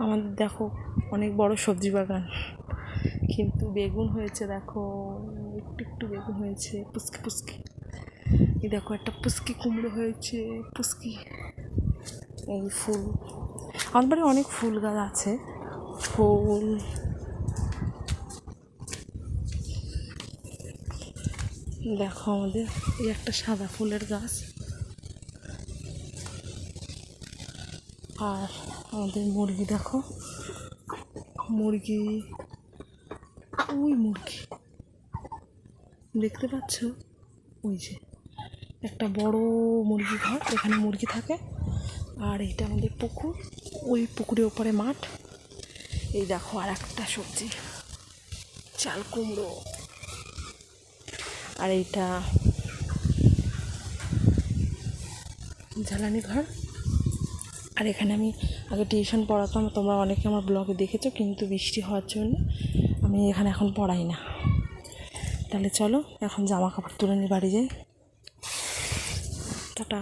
আমাদের দেখো অনেক বড় সবজি বাগান, কিন্তু বেগুন হয়েছে দেখো, একটু একটু বেগুন হয়েছে পুচকি পুচকি। এই দেখো একটা পুচকি কুমড়ো হয়েছে, পুচকি। এই ফুল, আমার বাড়ি অনেক ফুল গাছ আছে, ফুল। দেখো আমাদের এই একটা সাদা ফুলের গাছ, আর আমাদের মুরগি দেখো, মুরগি, ওই মুরগি দেখতে পাচ্ছ, ওই যে একটা বড় মুরগি ঘর, এখানে মুরগি থাকে। আর এইটা আমাদের পুকুর, ওই পুকুরের ওপরে মাঠ। এই দেখো আর একটা সবজি, চাল কুমড়ো। আর এইটা জ্বালানি ঘর। আর এখানে আমি আগে টিউশন পড়াতাম, তোমরা অনেকে আমার ব্লগে দেখেছো, কিন্তু বৃষ্টি হওয়ার জন্য আমি এখানে এখন পড়াই না। তাহলে চলো এখন জামা কাপড় তুলে নিয়ে বাড়ি যাই। টাটা।